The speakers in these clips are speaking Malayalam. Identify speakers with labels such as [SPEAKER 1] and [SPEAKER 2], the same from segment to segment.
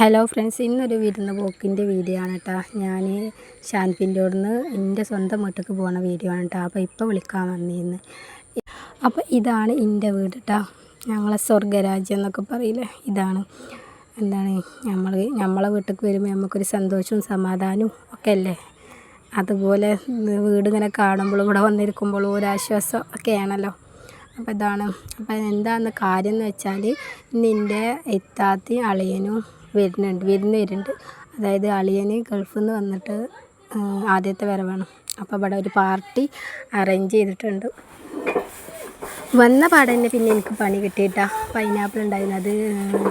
[SPEAKER 1] ഹലോ ഫ്രണ്ട്സ്, ഇന്നൊരു വിരുന്ന് പോക്കിൻ്റെ വീഡിയോ ആണ് കേട്ടോ. ഞാൻ ഷാൻഫിൻ്റെ അവിടുന്ന് എൻ്റെ സ്വന്തം വീട്ടിലേക്ക് പോകുന്ന വീഡിയോ ആണ് കേട്ടോ. അപ്പോൾ ഇപ്പോൾ വിളിക്കാൻ വന്നിരുന്നു. അപ്പോൾ ഇതാണ് എൻ്റെ വീട് കേട്ടോ. ഞങ്ങളെ സ്വർഗ്ഗരാജ്യം എന്നൊക്കെ പറയില്ലേ, ഇതാണ്. എന്താണ് നമ്മളെ വീട്ടിലേക്ക് വരുമ്പോൾ നമുക്കൊരു സന്തോഷവും സമാധാനവും ഒക്കെ അല്ലേ. അതുപോലെ വീട് ഇങ്ങനെ കാണുമ്പോഴും ഇവിടെ വന്നിരിക്കുമ്പോഴും ഒരാശ്വാസം ഒക്കെയാണല്ലോ. അപ്പോൾ ഇതാണ്. അപ്പോൾ എന്താണെന്ന് കാര്യം എന്ന് വെച്ചാൽ, ഇന്ന് എൻ്റെ ഇത്താത്തയും അളിയനും വിരുന്ന് വരുന്നുണ്ട്. അതായത് അളിയന് ഗൾഫിൽ നിന്ന് വന്നിട്ട് ആദ്യത്തെ വരവാണ്. അപ്പോൾ ഇവിടെ ഒരു പാർട്ടി അറേഞ്ച് ചെയ്തിട്ടുണ്ട്. വന്ന പാടെ തന്നെ പിന്നെ എനിക്ക് പണി കിട്ടിയിട്ടാ. പൈനാപ്പിൾ ഉണ്ടായിരുന്നു, അത്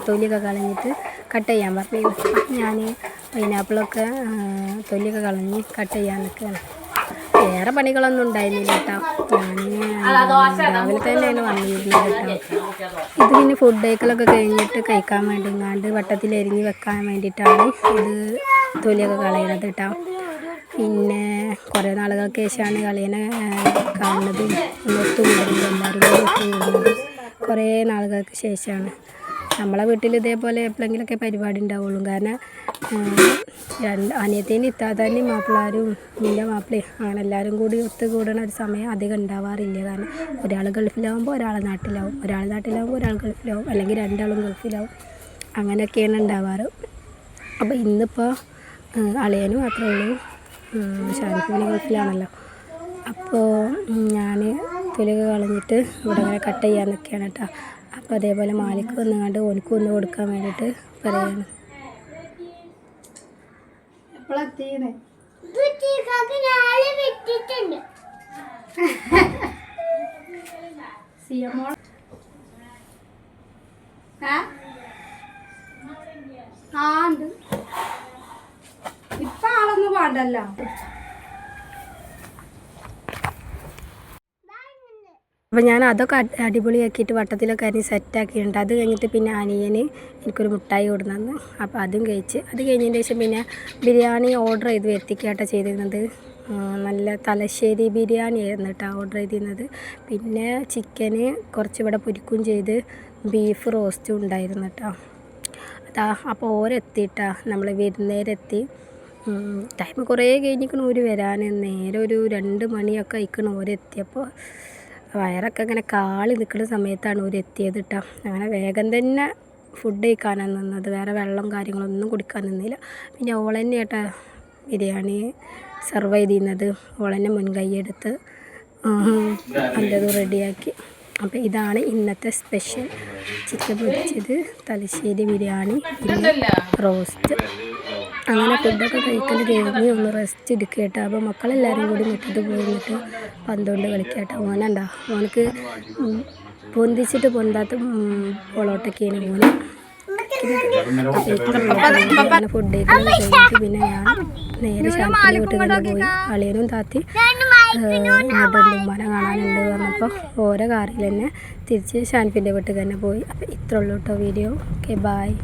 [SPEAKER 1] തൊലിയൊക്കെ കളഞ്ഞിട്ട് കട്ട് ചെയ്യാൻ പറഞ്ഞു. ഞാൻ പൈനാപ്പിളൊക്കെ തൊലിയൊക്കെ കളഞ്ഞ് കട്ട് ചെയ്യാൻ നിൽക്കുകയാണ്. വേറെ പണികളൊന്നും ഉണ്ടായിരുന്നില്ല കേട്ടോ. ഞാൻ രാവിലെ തന്നെയാണ് വന്നിരുന്നത് കേട്ടോ. ഇത് പിന്നെ ഫുഡ് കഴിക്കലൊക്കെ കഴിഞ്ഞിട്ട് കഴിക്കാൻ വേണ്ടിങ്ങാണ്ട് വട്ടത്തിൽ എരിഞ്ഞ് വെക്കാൻ വേണ്ടിയിട്ടാണ് ഇത് തൊലിയൊക്കെ കളയണത് കേട്ടോ. പിന്നെ കുറേ നാളുകൾക്ക് ശേഷമാണ് കളിയനെ കാണുന്നതും ഒത്തുകൂടുന്നത്, എല്ലാവരും കൂടി ഒത്തുകൂടുന്നത് കുറേ നാളുകൾക്ക് ശേഷമാണ്. നമ്മളെ വീട്ടിൽ ഇതേപോലെ എപ്പോഴെങ്കിലുമൊക്കെ പരിപാടി ഉണ്ടാവുള്ളൂ. കാരണം അനിയത്തേനും ഇത്താത്താൻ്റെയും മാപ്പിളാരും എൻ്റെ മാപ്പിളയും അങ്ങനെ എല്ലാവരും കൂടി ഒത്തുകൂടുന്ന ഒരു സമയം അധികം ഉണ്ടാവാറില്ല. കാരണം ഒരാൾ ഗൾഫിലാവുമ്പോൾ ഒരാൾ നാട്ടിലാവും, ഒരാൾ നാട്ടിലാവുമ്പോൾ ഒരാൾ ഗൾഫിലാവും, അല്ലെങ്കിൽ രണ്ടാളും ഗൾഫിലാവും. അങ്ങനെയൊക്കെയാണ് ഉണ്ടാവാറ്. അപ്പോൾ ഇന്നിപ്പോൾ അളിയന് മാത്രമേ ഉള്ളൂ, ഷാനിഫിന് ഗൾഫിലാണല്ലോ. അപ്പോൾ ഞാൻ തൊലിയൊക്കെ കളഞ്ഞിട്ട് ഇവിടെ ഇങ്ങനെ കട്ട് ചെയ്യാൻ നിൽക്കുകയാണ് കേട്ടോ. അപ്പോൾ അതേപോലെ മാലിക്ക് വന്നുകൊണ്ട് ഓനിക്ക് ഒന്ന് കൊടുക്കാൻ വേണ്ടിയിട്ട് പറയാണ്.
[SPEAKER 2] ഇപ്പൊ ആളൊന്നും വേണ്ടല്ലോ.
[SPEAKER 1] അപ്പോൾ ഞാൻ അതൊക്കെ അടിപൊളിയാക്കിയിട്ട് വട്ടത്തിലൊക്കെ അരിഞ്ഞ് സെറ്റാക്കിയിട്ടുണ്ട്. അത് കഴിഞ്ഞിട്ട് പിന്നെ അനിയന് എനിക്കൊരു മുട്ടായി കൊടുന്നു. അപ്പോൾ അതും കഴിച്ച് അത് കഴിഞ്ഞതിന് ശേഷം പിന്നെ ബിരിയാണി ഓർഡർ ചെയ്ത് എത്തിക്കാട്ടോ ചെയ്തിരുന്നത്. നല്ല തലശ്ശേരി ബിരിയാണി ആയിരുന്നു കേട്ടോ ഓർഡർ ചെയ്തിരുന്നത്. പിന്നെ ചിക്കന് കുറച്ച് ഇവിടെ പൊരിക്കും ചെയ്ത്, ബീഫ് റോസ്റ്റും ഉണ്ടായിരുന്നു കേട്ടോ. അപ്പോൾ ഓരെത്തിയിട്ടാ നമ്മൾ വിരുന്നേരെത്തി. ടൈം കുറേ കഴിഞ്ഞിരിക്കണം ഓര് വരാൻ. നേരെ ഒരു 2 മണിയൊക്കെ ആയിക്കണം ഓരെത്തിയപ്പോൾ. വയറൊക്കെ ഇങ്ങനെ കാളി നിൽക്കുന്ന സമയത്താണ് ഓരെത്തിയത് കേട്ടോ. അങ്ങനെ വേഗം തന്നെ ഫുഡ് കഴിക്കാനാണ് നിന്നത്, വേറെ വെള്ളം കാര്യങ്ങളൊന്നും കുടിക്കാൻ നിന്നില്ല. പിന്നെ ഓളന്നെ കേട്ടോ ബിരിയാണി സെർവ് ചെയ്തിരുന്നത്. ഓളന്നെ മുൻകൈയ്യെടുത്ത് നല്ലതും റെഡിയാക്കി. അപ്പോൾ ഇതാണ് ഇന്നത്തെ സ്പെഷ്യൽ: ചിക്കൻ പൊരിച്ചത്, തലശ്ശേരി ബിരിയാണി, പിന്നെ റോസ്റ്റ്. അങ്ങനെ ഫുഡൊക്കെ കഴിക്കൽ കഴിഞ്ഞ് ഒന്ന് റെസ്റ്റ് എടുക്കുക കേട്ടോ. അപ്പോൾ മക്കളെല്ലാവരും കൂടി മുറ്റത്ത് പോയിട്ട് പന്തുകൊണ്ട് കളിക്കുക കേട്ടോ. ഓനുണ്ടോ, ഓനക്ക് പൊന്തിച്ചിട്ട് പൊന്താത്ത ഓളോട്ടൊക്കെയാണ് മോന്. അപ്പോൾ ഫുഡ് കഴിക്കുന്നത് കഴിഞ്ഞിട്ട് പിന്നെ ഞാൻ നേരെ ഷാൻഫിൻ്റെ വീട്ടിൽ തന്നെ പോയി. അളിയനും താത്തി ഇങ്ങോട്ട് ഉമ്മാനെ കാണാനുണ്ട് പറഞ്ഞപ്പോൾ ഓരോ കാറിൽ തന്നെ തിരിച്ച് ഷാൻഫിൻ്റെ വീട്ടിൽ തന്നെ പോയി. അപ്പോൾ ഇത്രയുള്ളൂ കേട്ടോ വീഡിയോ. Okay, bye.